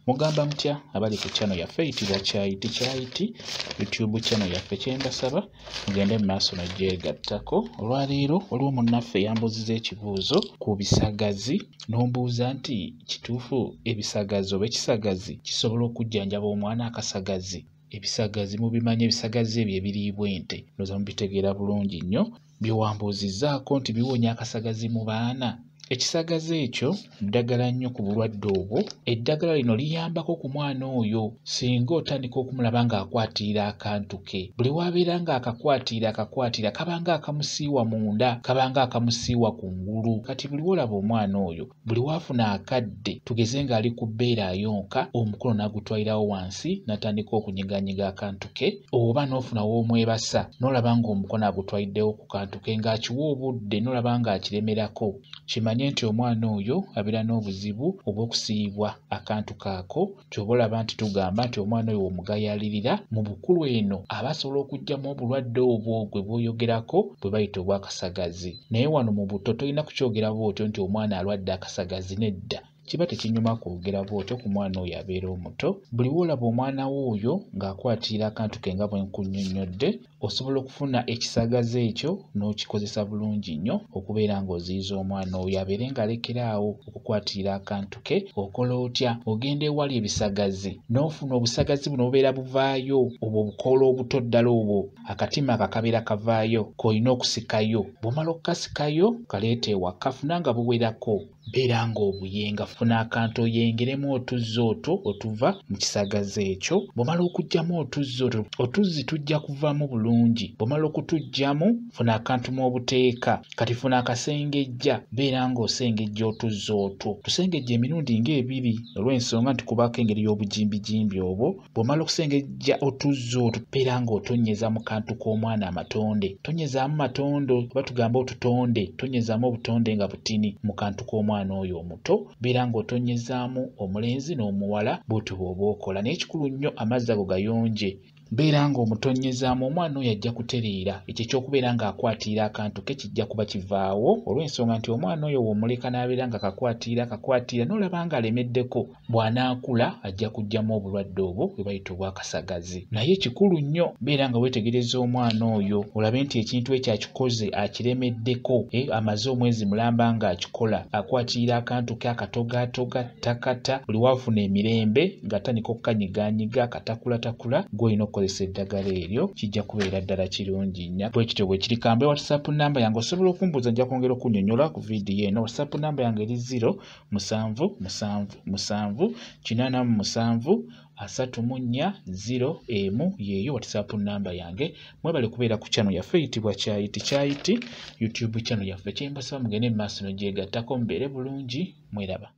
Mugamba mutya abali ku channel yaffe eyitibwa Kyayiti YouTube channel yaffe kyembasaba mugende mu maaso n'ogyegattako. Olwaleero waliwo munnaffe yambuuziza ekibuuzo ku bisagazi n'ombuuza nti kituufu ebisagazi oba ekisagazi kisobola okujjanjaba omwana akasagazi? Ebisagazi mubimanye, ebisagazi ebyo ebiriibwa ente ndowooza mubitegeera bulungi nnyo. Byewambuuzizzaako nti biwonya akasagazi mu baana. Ekisagazi ekyo ddagala nnyo ku bulwadde obwo. Eddagala lino liyambako ku mwana oyo singa otandika okumulaba ng'akwatira akantu ke. Buli wabeera ng'akakwatira kabanga akamusiiwa munda, kabanga akamusiiwa ku ngulu. Kati buli wolaba omwana oyo buli waafuna akadde, tugeze ng'ali ku bbeera ayonka, omukono n'agutwalirawo wansi n'atandika okunyiganyiga akantu ke, oba n'ofuna w'omwebasa n'olaba ng'omukono agutwaliddewo ku kantu ke ng'akiwa obudde n'olaba ng'akiremerako, kimanye nti omwana oyo abeera n'obuzibu obw'okusiibwa akantu kaako. Ky'oba olaba nti tugamba nti omwana oyo omugayaalirira mu bukulu eno aba asobola okuggyamu obulwadde obwo gwe bw'oyogerako bwe bayita obw'akasagazi. Naye wano mu buto tolina kukyogera bw'otyo nti omwana alwadde akasagazi, nedda. Kiba tekinyuma kwogera bw'otyo ku mwana oyo abeera omuto. Buli woolaba omwana wo oyo ng'akwatira akantu ke nga bwe nkunnyonnyodde, osobola okufuna ekisagazi ekyo n'okikozesa bulungi nnyo okubeera ng'oziyiza omwana oyo abeere ng'alekeraawo okukwatira akantu ke. Okola otya? Ogenda ewali ebisagazi n'ofuna obusagazi buno bubeera buvaayo, obwo obukoola obuto ddala obwo, akatima akakabeera kavaayo k'olina okusikayo. Bw'omala okukasikayo kaleeta ewaka, funa nga buwerako, beera ng'obuyenga. Funa akantu oyengeremu otuzzi otwo otuva mu kisagazi ekyo. Bw'omala okuggyamu otuzzi otwo, otuzzi tujja kuvaamu bulungi. Bw'omala okutuggyamu, funa akantu mw'obuteeka. Kati funa akasengejja, beera ng'osengejja otuzzi otwo. Tusengejja emirundi ng'ebiri olw'ensonga nti kubaako engeri y'obujimbijimbi obwo. Bw'omala okusengejja otuzzi otwo, beera ng'otonnyeza mu kantu k'omwana amatonde. Tonyezaamu matondo, kuba tugamba otutonde, tonyezaamu obutonde nga butini mu kantu k'omwana oyo omuto. Beera ng'otonyezaamu omulenzi n'omuwala bw'otyo bw'oba okola. Naye kikulu nnyo amazzi ago gayonje. Beera ng'omutonyezaamu, omwana oyo ajja kutereera. Ekyo ekyokubeera ng'akwatira akantu ke kijja kuba kivaawo olw'ensonga nti omwana oyo w'omuleka n'abeera nga kakwatira n'olaba ng'alemeddeko, bw'anaakula ajja kuggyamu obulwadde obwo bwe bayita obw'akasagazi. Naye kikulu nnyo beera nga weetegereza omwana oyo olabe nti ekintu ekyo akikoze akiremeddeko, amaze omwezi mulamba ng'akikola, akwatira akantu ke akatogaatoga takata, buli waafuna emirembe ng'atandika okukanyiganyiga akatakulatakula, gw'olina okukozesa eddagala eryo, kijja kubeera ddala kirungi nnyo. Bwe kityo bwe kiri. Kambe WhatsApp namba yange osobola okumbuuza, nja kwongera okunnyonnyola ku vidiyo eno. WhatsApp namba yange eri 0778734 yeeyo WhatsApp namba yange. Mwebale kubeera ku channel yaffe eyitibwa Kyayiti YouTube channel yaffe. Kyembasaba mugende mu maaso n'ogyegattako, mubeere bulungi, mweraba.